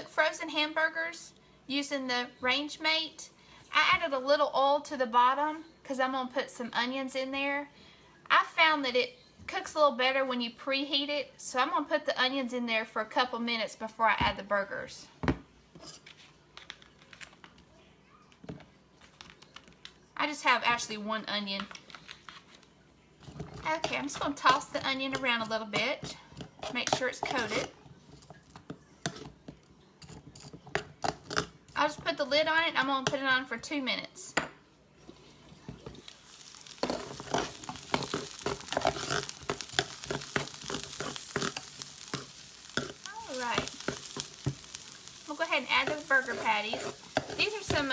cook frozen hamburgers using the Range Mate, I added a little oil to the bottom because I'm going to put some onions in there. I found that it cooks a little better when you preheat it, so I'm going to put the onions in there for a couple minutes before I add the burgers. I just have actually one onion. Okay, I'm just going to toss the onion around a little bit, make sure it's coated. I'll just put the lid on it. I'm going to put it on for 2 minutes. Alright. We'll go ahead and add the burger patties. These are some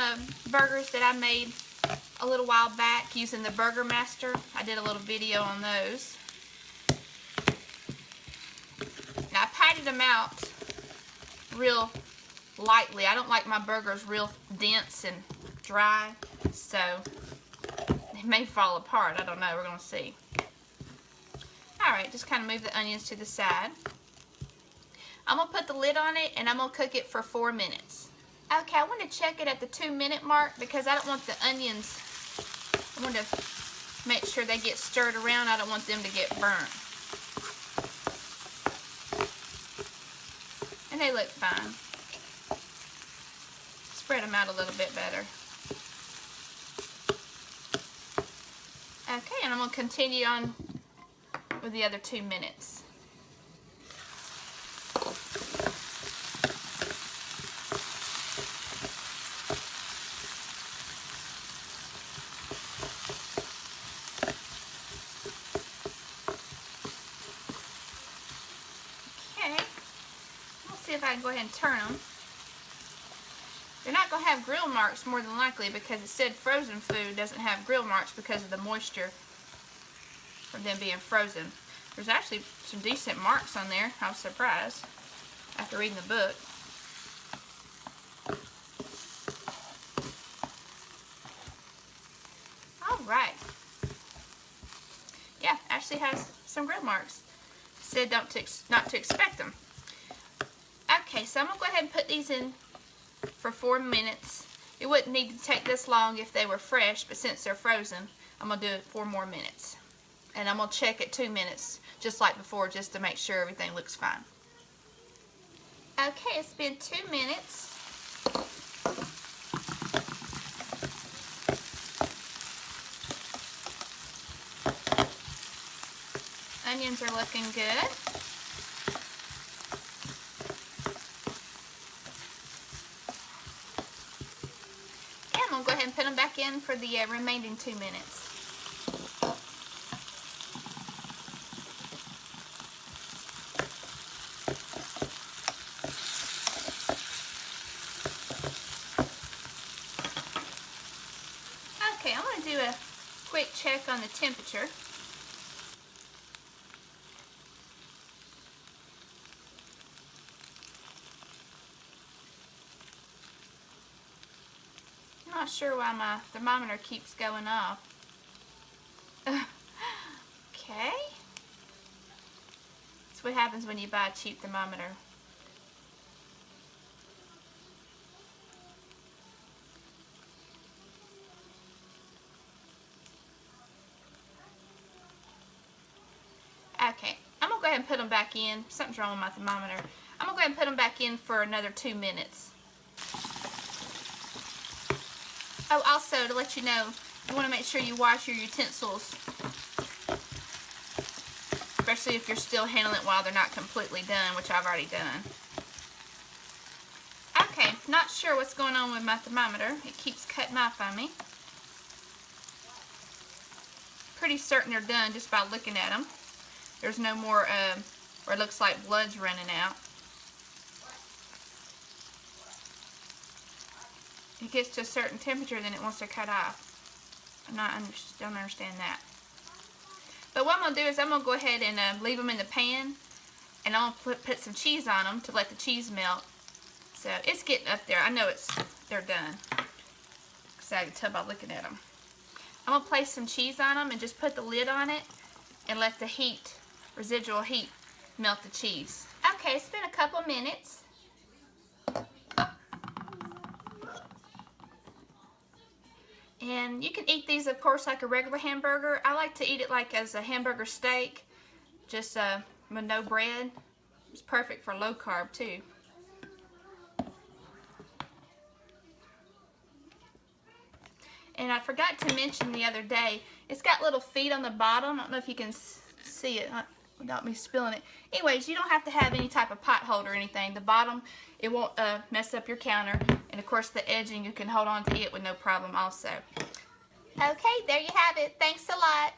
burgers that I made a little while back using the Burger Master. I did a little video on those. Now I patted them out real lightly. I don't like my burgers real dense and dry, so they may fall apart. I don't know. We're going to see. Alright, just kind of move the onions to the side. I'm going to put the lid on it and I'm going to cook it for 4 minutes. Okay, I want to check it at the 2-minute mark because I don't want the onions, I want to make sure they get stirred around. I don't want them to get burnt. And they look fine. Spread them out a little bit better. Okay, and I'm going to continue on with the other 2 minutes. Okay, we'll see if I can go ahead and turn them. They're not going to have grill marks more than likely because it said frozen food doesn't have grill marks because of the moisture from them being frozen. There's actually some decent marks on there. I was surprised after reading the book. Alright. Yeah, actually has some grill marks. It said not to expect them. Okay, so I'm going to go ahead and put these in for 4 minutes. It wouldn't need to take this long if they were fresh, but since they're frozen, I'm going to do it 4 more minutes. And I'm going to check at 2 minutes, just like before, just to make sure everything looks fine. Okay, it's been 2 minutes. Onions are looking good. And I'm going to go ahead and put them back in for the remaining 2 minutes. Okay, I'm going to do a quick check on the temperature. I'm not sure why my thermometer keeps going off. Okay. That's what happens when you buy a cheap thermometer. Okay, I'm going to go ahead and put them back in. Something's wrong with my thermometer. I'm going to go ahead and put them back in for another 2 minutes. Oh, also, to let you know, you want to make sure you wash your utensils, especially if you're still handling it while they're not completely done, which I've already done. Okay, not sure what's going on with my thermometer. It keeps cutting off on me. Pretty certain they're done just by looking at them. There's no more, where it looks like blood's running out. It gets to a certain temperature, then it wants to cut off. Don't understand that. But what I'm going to do is I'm going to go ahead and leave them in the pan, and I'm going to put some cheese on them to let the cheese melt. So it's getting up there. I know they're done, because I can tell by looking at them. I'm going to place some cheese on them and just put the lid on it and let the heat, residual heat, melt the cheese. Okay, it's been a couple minutes. And you can eat these, of course, like a regular hamburger. I like to eat it like as a hamburger steak, just with no bread. It's perfect for low carb too. And I forgot to mention the other day, it's got little feet on the bottom. I don't know if you can see it without me spilling it. Anyways, you don't have to have any type of pot holder or anything. The bottom, it won't mess up your counter. And of course the edging, you can hold on to it with no problem also. Okay, there you have it. Thanks a lot.